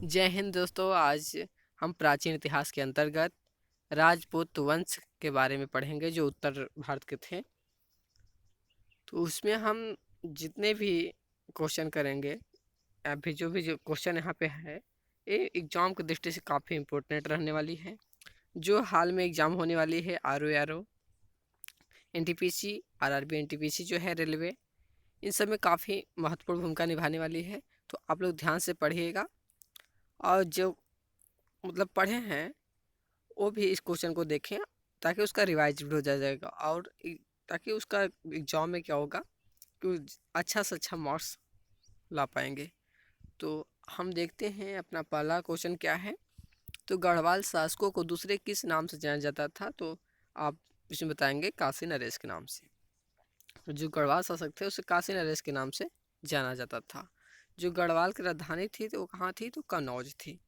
जय हिंद दोस्तों। आज हम प्राचीन इतिहास के अंतर्गत राजपूत वंश के बारे में पढ़ेंगे जो उत्तर भारत के थे। तो उसमें हम जितने भी क्वेश्चन करेंगे, अभी जो क्वेश्चन यहाँ पे है, ये एग्जाम की दृष्टि से काफ़ी इम्पोर्टेंट रहने वाली है। जो हाल में एग्ज़ाम होने वाली है आर एनटीपीसी, आरआरबी एनटीपीसी जो है रेलवे, इन सब में काफ़ी महत्वपूर्ण भूमिका निभाने वाली है। तो आप लोग ध्यान से पढ़िएगा और जो पढ़े हैं वो भी इस क्वेश्चन को देखें, ताकि उसका रिवाइज भी हो जाएगा और ताकि उसका एग्जाम में क्या होगा कि अच्छा से अच्छा मार्क्स ला पाएंगे। तो हम देखते हैं अपना पहला क्वेश्चन क्या है। तो गढ़वाल शासकों को दूसरे किस नाम से जाना जाता था? तो आप इसमें बताएंगे काशी नरेश के नाम से। तो जो गढ़वाल शासक थे उसे काशी नरेश के नाम से जाना जाता था। जो गढ़वाल की राजधानी थी तो वो कहाँ थी? तो कन्नौज थी।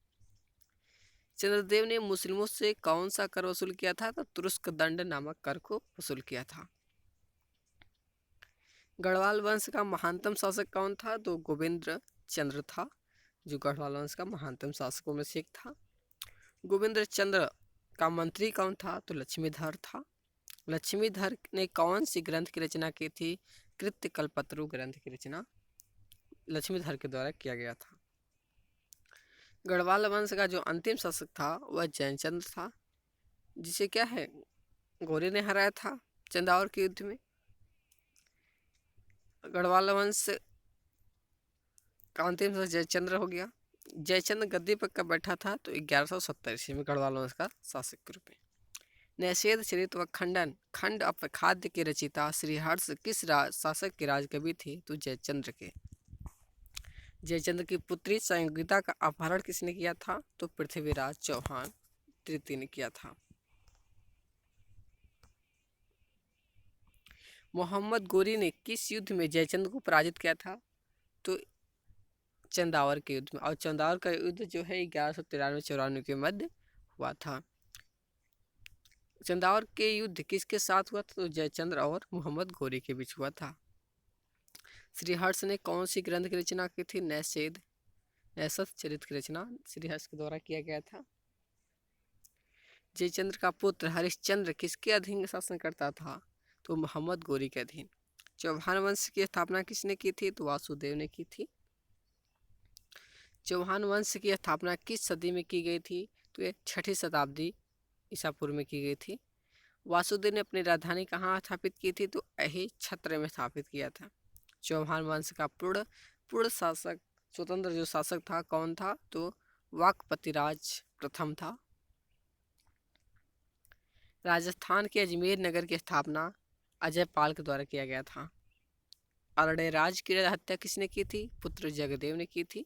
चंद्रदेव ने मुस्लिमों से कौन सा कर वसूल किया था? तो तुरुस्क दंड नामक कर को वसूल किया था। गढ़वाल वंश का महानतम शासक कौन था? तो गोविंद चंद्र था, जो गढ़वाल वंश का महानतम शासकों में से एक था। गोविंद चंद्र का मंत्री कौन था? तो लक्ष्मीधर था। लक्ष्मीधर ने कौन सी ग्रंथ की रचना की थी? कृत्यकल्पतरु ग्रंथ की रचना लक्ष्मीधर के द्वारा किया गया था। गढ़वाल वंश का जो अंतिम शासक था वह जयचंद्र था, जिसे क्या है गौरी ने हराया था चंदावर के युद्ध में। गढ़वाल वंश का अंतिम शासक जयचंद्र हो गया। जयचंद्र गद्दी पर कब बैठा था? तो 1170 ईस्वी में गढ़वाल वंश का शासक के रूप में। नैषेध चरित व खंडन खंड खाद्य के रचिता श्री हर्ष किस शासक के राजकवि थे? तो जयचंद्र के। जयचंद्र की पुत्री संयोगिता का अपहरण किसने किया था? तो पृथ्वीराज चौहान तृतीय ने किया था। मोहम्मद गोरी ने किस युद्ध में जयचंद्र को पराजित किया था? तो चंदावर के युद्ध में। और चंदावर का युद्ध जो है 1193-94 के मध्य हुआ था। चंदावर के युद्ध किसके साथ हुआ था? तो जयचंद्र और मोहम्मद गोरी के बीच हुआ था। श्री हर्ष ने कौन सी ग्रंथ की रचना की थी? नैषध चरित की रचना श्री हर्ष के द्वारा किया गया था। जयचंद्र का पुत्र हरिश्चंद्र किसके अधीन शासन करता था? तो मोहम्मद गोरी के अधीन। चौहान वंश की स्थापना किसने की थी? तो वासुदेव ने की थी। चौहान वंश की स्थापना किस सदी में की गई थी? तो ये 6ठी शताब्दी ईसा पूर्व में की गई थी। वासुदेव ने अपनी राजधानी कहाँ स्थापित की थी? तो यही छत्र में स्थापित किया था। चौहान वंश का पूर्ण शासक स्वतंत्र जो शासक था कौन था? तो वाकपतिराज प्रथम था। राजस्थान के अजमेर नगर की स्थापना अजय पाल के द्वारा किया गया था। अरडेराज की हत्या किसने की थी? पुत्र जगदेव ने की थी।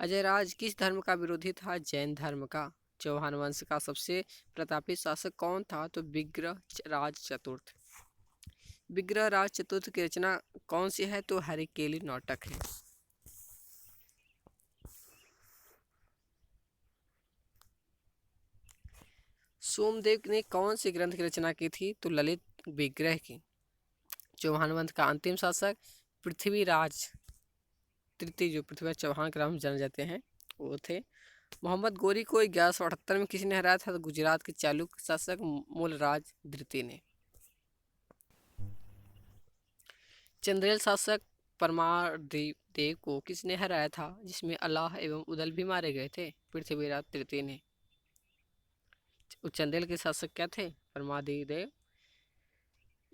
अजयराज किस धर्म का विरोधी था? जैन धर्म का। चौहान वंश का सबसे प्रतापी शासक कौन था? तो विग्रह राज चतुर्थ। विग्रह राज चतुर्थ की रचना कौन सी है? तो हरिकेली नाटक है। सोमदेव ने कौन सी ग्रंथ की रचना की थी? तो ललित विग्रह की। चौहान वंश का अंतिम शासक पृथ्वीराज तृतीय, जो पृथ्वीराज चौहान के नाम जाने जाते हैं, वो थे। मोहम्मद गोरी को 1178 में किसने हराया था? तो गुजरात के चालुक्य शासक मूलराज द्वितीय ने। चंदेल शासक परमारदेव को किसने हराया था, जिसमें अल्लाह एवं उदल भी मारे गए थे? पृथ्वीराज तृतीय ने। चंदेल के शासक क्या थे? परमादेव।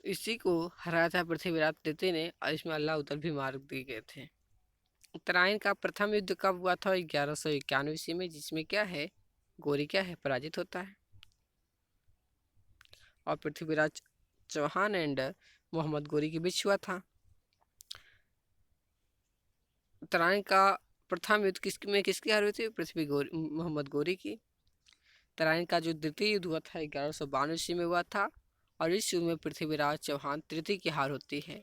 इसी को हराया था पृथ्वीराज तृतीय ने, और इसमें अल्लाह उदल भी मार दिए गए थे। उत्तरायण का प्रथम युद्ध कब हुआ था? 1191 ईस्वी में, जिसमें क्या है गोरी क्या है पराजित होता है और पृथ्वीराज चौहान एंड मोहम्मद गोरी के बीच हुआ था। उत्तरायण का प्रथम युद्ध किसकी हार हुई थी? मोहम्मद गोरी की। उत्तरायण का जो द्वितीय युद्ध हुआ था 1192 ईस्वी में हुआ था, और इस युद्ध में पृथ्वीराज चौहान तृतीय की हार होती है।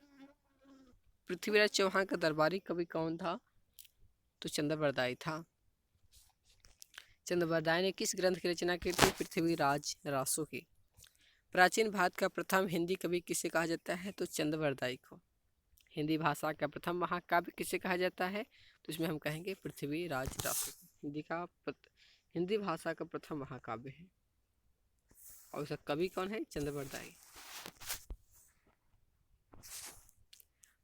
पृथ्वीराज चौहान का दरबारी कवि कौन था? तो चंद्रबरदाई था। चंद्रबरदाई ने किस ग्रंथ की रचना की थी? पृथ्वीराज रासो की। प्राचीन भारत का प्रथम हिंदी कवि किसे कहा जाता है? तो चंद्रबरदाई को। हिंदी भाषा का प्रथम महाकाव्य किसे कहा जाता है? तो इसमें हम कहेंगे पृथ्वीराज रासो को। हिंदी भाषा का प्रथम महाकाव्य है। और उसका कवि कौन है? चंद्रवरदाई।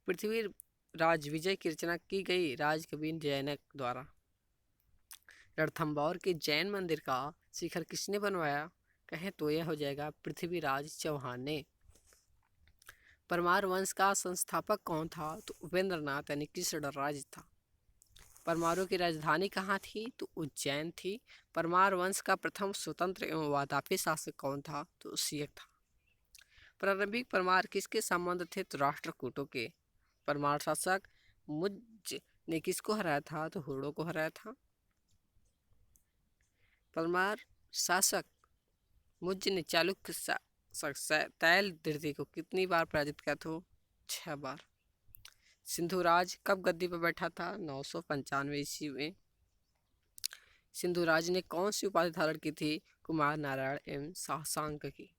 पृथ्वीराज विजय की रचना की गई राजकवि जैनक द्वारा। रणथंभौर के जैन मंदिर का शिखर किसने बनवाया? कहें तो यह हो जाएगा पृथ्वीराज चौहान ने। परमार वंश का संस्थापक कौन था? तो उपेंद्रनाथ यानी कृष्णराज था। परमारों की राजधानी कहाँ थी? तो उज्जैन थी। परमार वंश का प्रथम स्वतंत्र एवं वातापी शासक कौन था? तो सियक था। प्रारंभिक परमार किसके संबंध थे? तो राष्ट्रकूटों के। परमार शासक मुज्ज ने किसको हराया था? तो हुड्डों को हराया था। परमार शासक मुज्ज ने चालुक्य शासक तैल द्वितीय को कितनी बार पराजित किया था? 6 बार। सिंधुराज कब गद्दी पर बैठा था? 995 ईस्वी में। सिंधुराज ने कौन सी उपाधि धारण की थी? कुमार नारायण एवं शशांक की।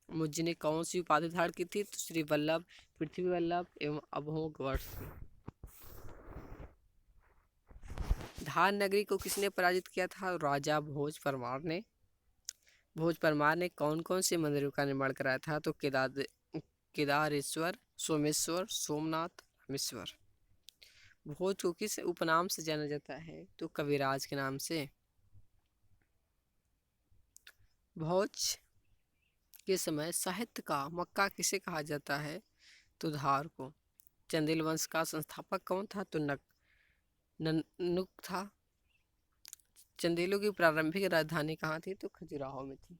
मुज्ज ने कौन सी उपाधि धारण की थी? तो श्री वल्लभ, पृथ्वी वल्लभ एवं अमोघवर्ष की। धार नगरी को किसने पराजित किया था? राजा भोज परमार ने। भोज परमार ने कौन कौन से मंदिरों का निर्माण कराया था? तो केदारेश्वर, सोमेश्वर, सोमनाथ, रामेश्वर। भोज को किस उपनाम से जाना जाता है? तो कविराज के नाम से। भोज के समय साहित्य का मक्का किसे कहा जाता है? तो धार को। चंदेल वंश का संस्थापक कौन था? तो ननुक था। चंदेलों की प्रारंभिक राजधानी कहाँ थी? तो खजुराहो में थी।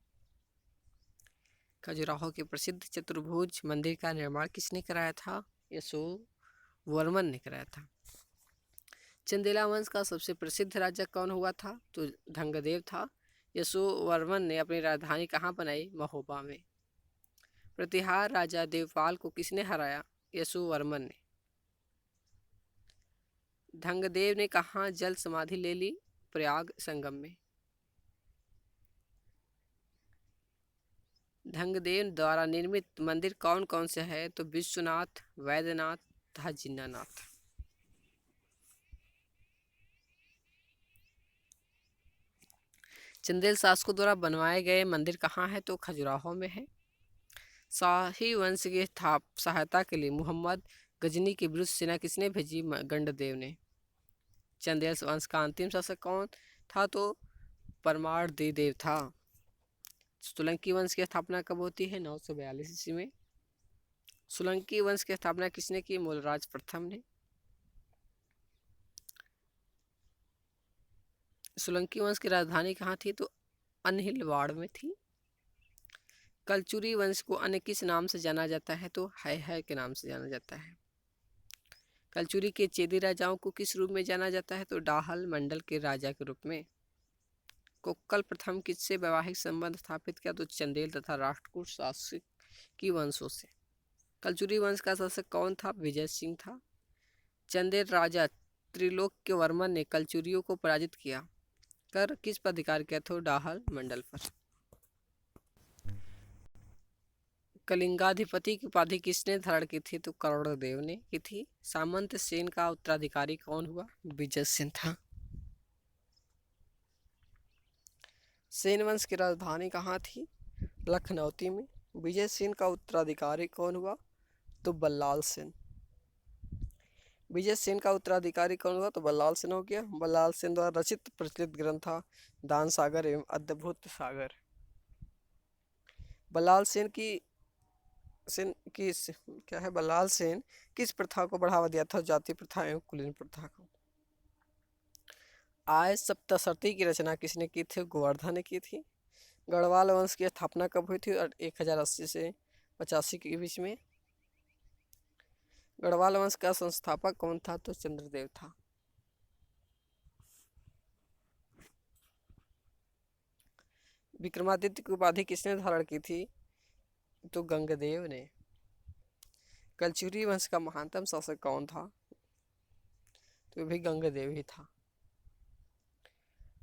खजुराहो के प्रसिद्ध चतुर्भुज मंदिर का निर्माण किसने कराया था? यशोवर्मन ने कराया था। चंदेला वंश का सबसे प्रसिद्ध राजा कौन हुआ था? तो धंगदेव था। यशोवर्मन ने अपनी राजधानी कहाँ बनाई? महोबा में। प्रतिहार राजा देवपाल को किसने हराया? यशोवर्मन ने। धंगदेव ने कहाँ जल समाधि ले ली? प्रयाग संगम में। धंगदेव द्वारा निर्मित मंदिर कौन कौन से है? तो विश्वनाथ, वैद्यनाथ तथा जिन्नानाथ। चंदेल शासकों द्वारा बनवाए गए मंदिर कहाँ है? तो खजुराहो में है। शाही वंश की सहायता के लिए मोहम्मद गजनी के विरुद्ध सेना किसने भेजी? गंडदेव ने। चंदेल वंश का अंतिम शासक कौन था? तो परमार देव था। सोलंकी वंश की स्थापना कब होती है? 942 ईस्वी में। सोलंकी वंश की स्थापना किसने की? मूलराज प्रथम ने। सोलंकी वंश की राजधानी कहाँ थी? तो अनहिलवाड़ में थी। कलचुरी वंश को अन्य किस नाम से जाना जाता है? तो है के नाम से जाना जाता है। कलचुरी के चेदी राजाओं को किस रूप में जाना जाता है? तो डाहल मंडल के राजा के रूप में। कोक्कल प्रथम किससे वैवाहिक संबंध स्थापित किया? तो चंदेल तथा राष्ट्रकूट शासक की वंशों से। कलचुरी वंश का शासक कौन था? विजय सिंह था। चंदेल राजा त्रिलोक्य वर्मन ने कलचुरियों को पराजित किया कर किस पर अधिकार किया था? डाहल मंडल पर। कलिंगाधिपति की उपाधि किसने धारण की थी? तो कर्णदेव ने की थी। सामंत सेन का उत्तराधिकारी कौन हुआ? विजय सिंह था। सेन वंश की राजधानी कहाँ थी? लखनऊती में। विजय सिंह का उत्तराधिकारी कौन हुआ? तो बल्लाल सेन। विजय सेन का उत्तराधिकारी कौन हुआ? तो बल्लाल सेन हो गया। बल्लाल सेन द्वारा रचित प्रचलित ग्रंथ था दान सागर एवं अद्भुत सागर। बल्लाल सेन की क्या है? बल्लाल सेन किस प्रथा को बढ़ावा दिया था? जाति प्रथा एवं कुलीन प्रथा को। आय सप्तशती की रचना किसने की थी? गोवर्धन ने की थी। गढ़वाल वंश की स्थापना कब हुई थी? 1080 से 85 के बीच में। गढ़वाल वंश का संस्थापक कौन था? तो चंद्रदेव था। विक्रमादित्य की उपाधि किसने धारण की थी? तो गंगदेव ने। कलचुरी वंश का महानतम शासक कौन था? तो भी गंगदेव ही था।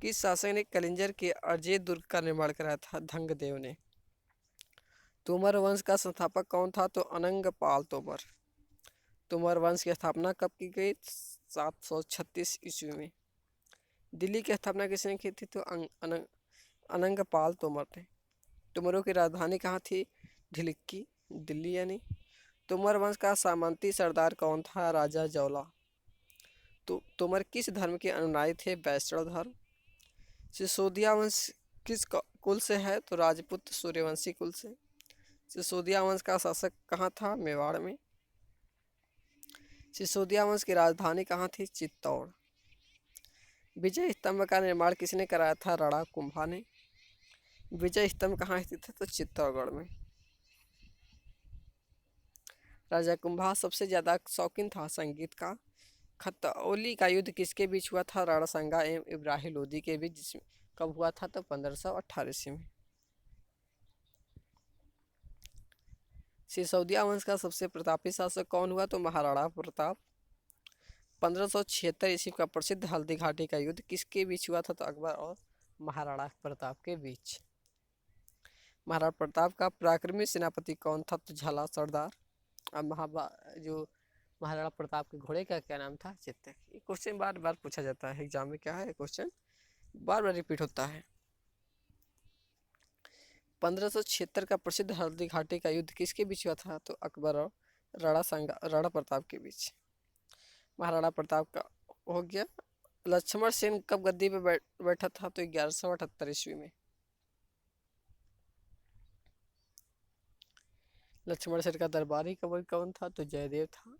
किस शासक ने कलिंजर के अजय दुर्ग का निर्माण कराया था? धंगदेव ने। तोमर वंश का संस्थापक कौन था? तो अनंगपाल तोमर। तोमर वंश की स्थापना कब की गई? 736 ईस्वी में। दिल्ली की स्थापना किसने की थी? तो अनंगपाल तोमर ने। तोमरों की राजधानी कहाँ थी? ढिल्ली, दिल्ली यानी। तोमर वंश का सामंती सरदार कौन था? राजा जौला। तो तोमर किस धर्म के अनुयायी थे? वैष्णव धर्म। सिसोदिया वंश किस कुल से है? तो राजपूत सूर्यवंशी कुल से। सिसोदिया वंश का शासक कहाँ था? मेवाड़ में। सिसोदिया वंश की राजधानी कहाँ थी? चित्तौड़। विजय स्तंभ का निर्माण किसने कराया था? राणा कुंभा ने। विजय स्तंभ कहाँ स्थित है? तो चित्तौड़गढ़ में। राजा कुंभा सबसे ज्यादा शौकीन था संगीत का। खतौली का युद्ध किसके बीच हुआ था? रणसंगा एवं इब्राहिम लोदी के बीच, जिसमें कब हुआ था? तो 1518 ईस्वी में। सिसोदिया वंश का सबसे प्रतापी शासक कौन हुआ? तो महाराणा प्रताप। 1576 ईस्वी का प्रसिद्ध हल्दी घाटी का युद्ध किसके बीच हुआ था? तो अकबर और महाराणा प्रताप के बीच। महाराणा प्रताप का पराक्रमी सेनापति कौन था? तो झाला सरदार। अब जो महाराणा प्रताप के घोड़े का क्या नाम था? चेतक। ये क्वेश्चन बार बार पूछा जाता है एग्जाम में, क्या है क्वेश्चन बार बार रिपीट होता है। 1576 का प्रसिद्ध हल्दी घाटी का युद्ध किसके बीच हुआ था? तो अकबर और राणा प्रताप के बीच। महाराणा प्रताप का हो गया। लक्ष्मण सेन कब गद्दी पे बैठा था? तो 1178 ईस्वी में। लक्ष्मण सेन का दरबारी कवि कौन था? तो जयदेव था।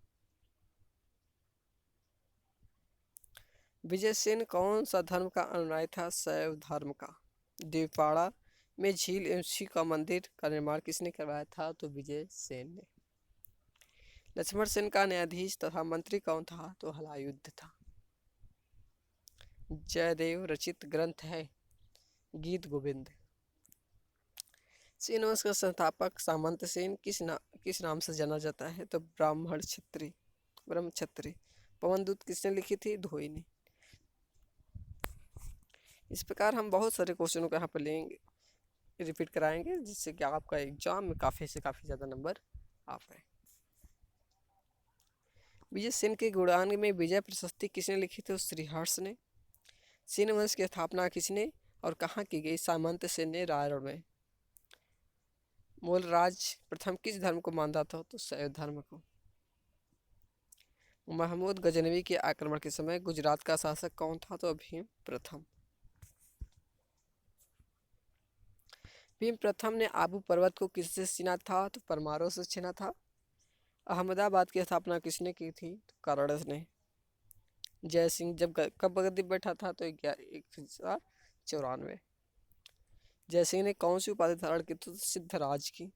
विजय सेन कौन सा धर्म का अनुयायी था? शैव धर्म का। देवपाड़ा में झील एवं शिव का मंदिर का निर्माण किसने करवाया था? तो विजय सेन ने। लक्ष्मण सेन का न्यायाधीश तथा मंत्री कौन था? तो हलायुद्ध था। जयदेव रचित ग्रंथ है गीत गोविंद। सेन वंश का संस्थापक सामंत सेन किस नाम से जाना जाता है? तो ब्राह्मण क्षत्रिय, ब्रह्म क्षत्रिय। पवन दूत किसने लिखी थी? धोई ने। इस प्रकार हम बहुत सारे क्वेश्चनों को यहाँ पर लेंगे, रिपीट कराएंगे, जिससे कि आपका एग्जाम में काफ़ी से काफ़ी ज़्यादा नंबर आ पाए। विजय सेन के गुणगान में विजय प्रशस्ति किसने लिखी थी? श्रीहर्ष ने। सेन वंश की स्थापना किसने और कहाँ की गई? सामंत सेन ने रायगढ़ में। मूलराज प्रथम किस धर्म को मानता था? तो शैव धर्म को। महमूद गजनवी के आक्रमण के समय गुजरात का शासक कौन था? तो भीम प्रथम। भीम प्रथम ने आबू पर्वत को किससे छीना था? तो परमारों से छीना था। अहमदाबाद की स्थापना किसने की थी? तो करणस ने। जय सिंह कब गद्दी बैठा था? तो 1194। जय सिंह ने कौन सी उपाधि धारण की? तो सिद्धराज की।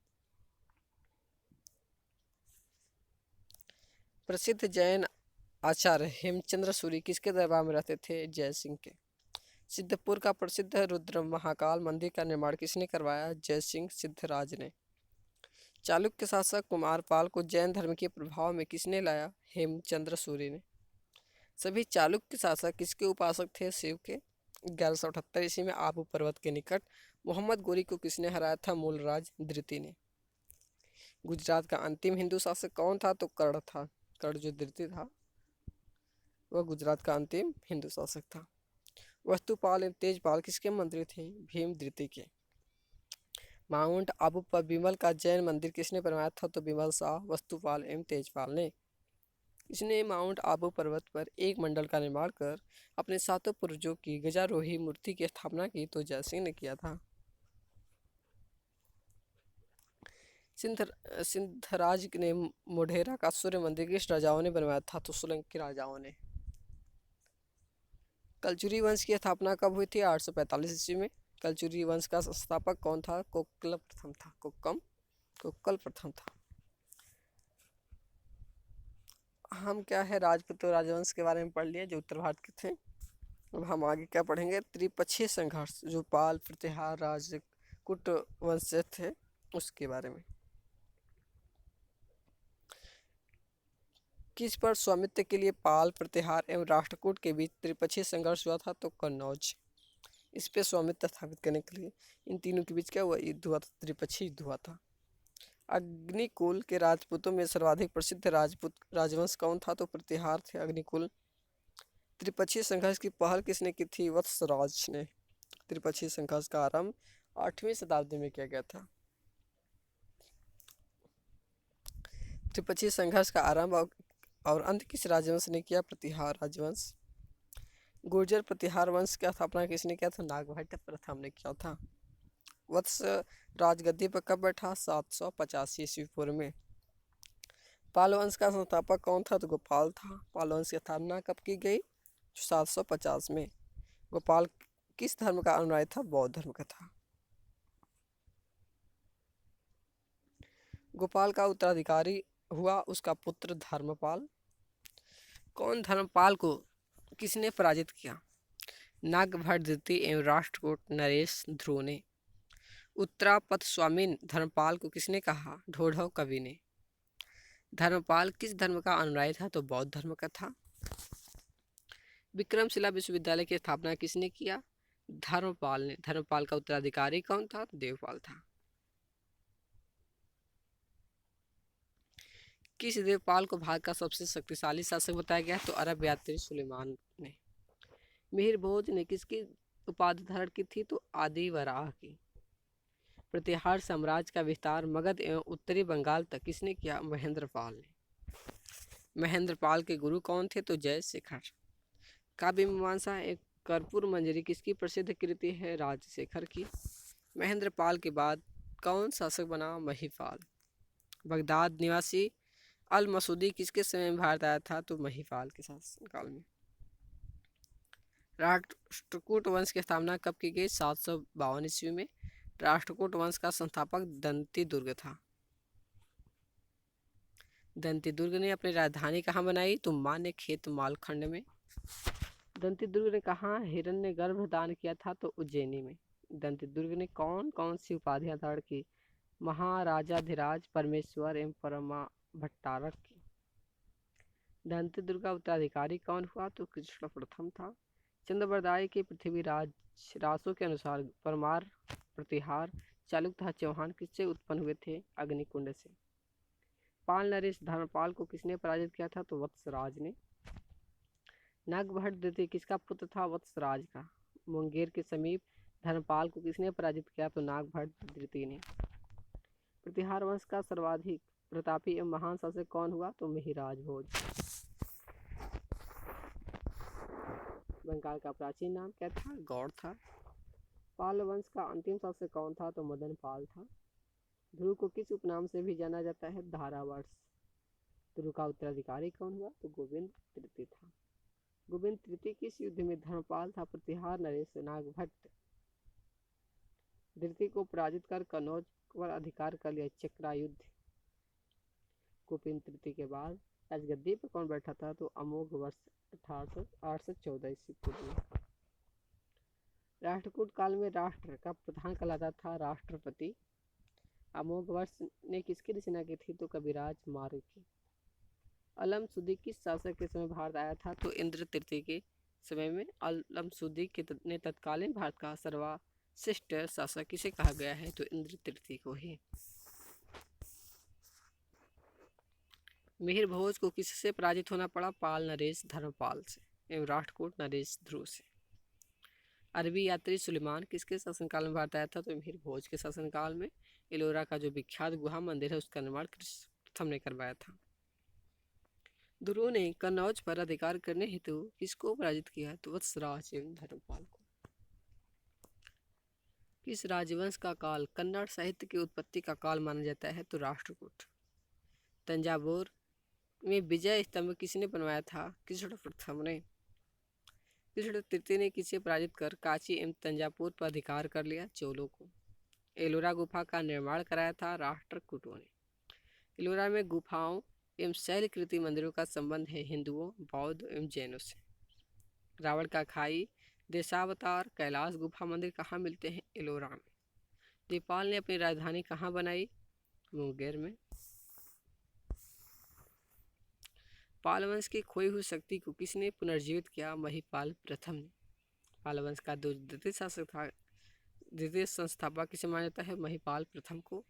प्रसिद्ध जैन आचार्य हेमचंद्र सूरी किसके दरबार में रहते थे? जय सिंह के। सिद्धपुर का प्रसिद्ध रुद्र महाकाल मंदिर का निर्माण किसने करवाया? जय सिंह सिद्धराज ने। चालुक्य शासक कुमारपाल को जैन धर्म के प्रभाव में किसने लाया? हेमचंद्र सूरी ने। सभी चालुक्य शासक किसके उपासक थे? शिव के। 1178 ईस्वी में आबू पर्वत के निकट मोहम्मद गोरी को किसने हराया था? मूलराज धृति ने। गुजरात का अंतिम हिंदू शासक कौन था? तो कर्ण था। कर्ण जो धृति था वह गुजरात का अंतिम हिंदू शासक था। वस्तुपाल एवं तेजपाल किसके मंत्री थे? भीम धृति के। माउंट आबू पर बिमल का जैन मंदिर किसने बनवाया था? तो बिमल शाह, वस्तुपाल एवं तेजपाल ने। इसने माउंट आबू पर्वत पर एक मंडल का निर्माण कर अपने सातों पूर्वजों की गजारोही मूर्ति की स्थापना की? तो जयसिंह ने किया था। सिंधराज ने मोढेरा का सूर्य मंदिर किस राजाओं ने बनवाया था? तो सोलंकी राजाओं ने। कलचुरी वंश की स्थापना कब हुई थी? 845 ईस्वी में। कलचुरी वंश का संस्थापक कौन था? कोक्कल प्रथम था। कोक्कल प्रथम था। हम क्या है राजपूत राजवंश के बारे में पढ़ लिए जो उत्तर भारत के थे। अब हम आगे क्या पढ़ेंगे? त्रिपक्षीय संघर्ष जो पाल प्रतिहार राजपूत वंश से थे उसके बारे में। किस पर स्वामित्व के लिए पाल प्रतिहार एवं राष्ट्रकूट के बीच त्रिपक्षीय संघर्ष हुआ था? तो कन्नौज। इस पे स्वामित्व स्थापित करने के लिए इन तीनों के बीच क्या हुआ? युद्ध हुआ था, त्रिपक्षीय युद्ध हुआ था। अग्निकुल के राजपूतों में सर्वाधिक प्रसिद्ध राजपूत राजवंश कौन था? तो प्रतिहार थे। अग्निकुल त्रिपक्षीय संघर्ष की पहल किसने की थी? वत्सराज ने। त्रिपक्षीय संघर्ष का आरंभ 8वीं शताब्दी में किया गया था। त्रिपक्षीय संघर्ष का आरंभ और अंत किस राजवंश ने किया? प्रतिहार राजवंश। गुर्जर प्रतिहार वंश की स्थापना किसने किया था? नागभट्ट प्रथम ने किया था। वत्स राजगद्दी पर कब बैठा? 785 ईस्वी पूर्व में। पाल वंश का संस्थापक कौन था? तो गोपाल था। पाल वंश की स्थापना कब की गई? 750 में। गोपाल किस धर्म का अनुयायी था? बौद्ध धर्म का था। गोपाल का उत्तराधिकारी हुआ उसका पुत्र धर्मपाल। कौन धर्मपाल को किसने पराजित किया? नागभट्ट द्वितीय एवं राष्ट्रकूट नरेश ध्रुव ने। उत्तरापथ स्वामीन धर्मपाल को किसने कहा? ढोढव कवि ने। धर्मपाल किस धर्म का अनुयायी था? तो बौद्ध धर्म का था। विक्रमशिला विश्वविद्यालय की स्थापना किसने किया? धर्मपाल ने। धर्मपाल का उत्तराधिकारी कौन था? देवपाल था। किस देवपाल को भारत का सबसे शक्तिशाली शासक बताया गया? तो अरब यात्री सुलेमान ने। मिहिर भोज ने किसकी उपाधि धारण की थी? तो आदि वराह की। प्रतिहार साम्राज्य का विस्तार मगध एवं उत्तरी बंगाल तक किसने किया? महेंद्रपाल ने। महेंद्रपाल के गुरु कौन थे? तो जयशेखर। काव्य मीमांसा एक कर्पूर मंजरी किसकी प्रसिद्ध कृति है? राजशेखर की। महेंद्रपाल के बाद कौन शासक बना? महिपाल। बगदाद निवासी अल मसूदी किसके समय में भारत आया था? तो महिपाल के शासनकाल में। राष्ट्रकूट वंश की स्थापना कब की गई? 752 ईस्वी में। राष्ट्रकूट वंश का संस्थापक दंती दुर्ग था। दंती दुर्ग ने अपनी राजधानी कहाँ बनाई? तो मान्य खेत मालखंड में। दंती दुर्ग ने कहाँ हिरण्यगर्भ दान किया था? तो उज्जैनी में। दंती दुर्ग ने कौन कौन सी उपाधियां धारण की? महाराजाधिराज, परमेश्वर एवं परमा भट्टारक की। दंती दुर्ग का उत्तराधिकारी कौन हुआ? तो कृष्ण प्रथम था। चंद्रबरदाई के पृथ्वीराज रासों के अनुसार परमार, प्रतिहार, चालुक तथा चौहान किससे उत्पन्न हुए थे? अग्निकुंड से। पाल नरेश धर्मपाल को किसने पराजित किया था? तो वत्सराज ने। नागभट्ट द्वितीय किसका पुत्र था? वत्सराज का। मुंगेर के समीप धर्मपाल को किसने पराजित किया? तो नागभट्ट द्वितीय ने। प्रतिहार वंश का सर्वाधिक प्रतापी एवं महान शासक कौन हुआ? तो मिहिराज भोज। बंगाल का प्राचीन नाम क्या था? गौड़ था। पाल वंश का अंतिम शासक कौन था? तो मदन पाल था। ध्रुव को किस उपनाम से भी जाना जाता है? धारावर्ष। ध्रुव का उत्तराधिकारी कौन हुआ? तो गोविंद तृतीय था। गोविंद तृतीय किस युद्ध में धर्मपाल था? प्रतिहार नरेश नागभट्ट द्वितीय को पराजित कर कन्नौज पर अधिकार कर लिया। चक्रा युद्ध। गोविंद तृतीय के बाद राजगद्दी पर कौन बैठा था? तो अमोघ वर्ष 814 ईस्वी पूर्व में। राष्ट्रकूट काल में राष्ट्र का प्रधान कहलाता था राष्ट्रपति। अमोघ वर्ष ने किसकी रचना की थी? तो कविराज मारू की। अलम सुदी किस शासक के समय भारत आया था? तो इंद्र तृतीय के समय में। अलम सुदी ने तत्कालीन भारत का सर्वश्रेष्ठ शासक किसे कहा गया है? तो इंद्र तृतीय को ही। मिहिर भोज को किससे पराजित होना पड़ा? पाल नरेश धर्मपाल से एवं राष्ट्रकूट नरेश ध्रुव से। अरबी यात्री सुलेमान किसके शासनकाल में भारत आया था? तो मिहिर भोज के शासनकाल में। एलोरा का जो विख्यात गुहा मंदिर है उसका निर्माण प्रथम ने करवाया था। ध्रुव ने कन्नौज पर अधिकार करने हेतु किसको पराजित किया? तो वत्सराज एवं धर्मपाल को। किस राजवंश का काल कन्नड़ साहित्य की उत्पत्ति का काल माना जाता है? तो राष्ट्रकूट। तंजावुर में विजय स्तंभ किसने बनवाया था? कृष्ण प्रथम ने। कृष्ण तृतीय ने किसे पराजित कर काशी एवं तंजावुर पर अधिकार कर लिया? चोलों को। एलोरा गुफा का निर्माण कराया था राष्ट्रकूटों ने। एलोरा में गुफाओं एवं शैलकृति मंदिरों का संबंध है हिंदुओं, बौद्ध एवं जैनों से। रावण का खाई, देशावतार, कैलाश गुफा मंदिर कहाँ मिलते हैं? एलोरा में। नेपाल ने अपनी राजधानी कहाँ बनाई? मुंगेर में। पाल वंश की खोई हुई शक्ति को किसने पुनर्जीवित किया? महिपाल प्रथम ने। पाल वंश का द्वितीय शासक था, द्वितीय संस्थापक किसे माना जाता है? महिपाल प्रथम को।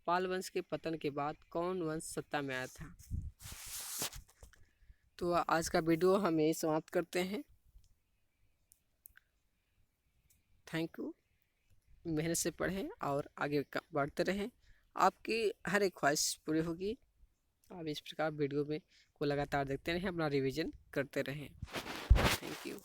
पाल वंश के पतन के बाद कौन वंश सत्ता में आया था? तो आज का वीडियो हम यही समाप्त करते हैं। Thank you. मेहनत से पढ़ें और आगे बढ़ते रहें, आपकी हर एक ख्वाहिश पूरी होगी। आप इस प्रकार वीडियो में को लगातार देखते रहें, अपना रिवीजन करते रहें। Thank you.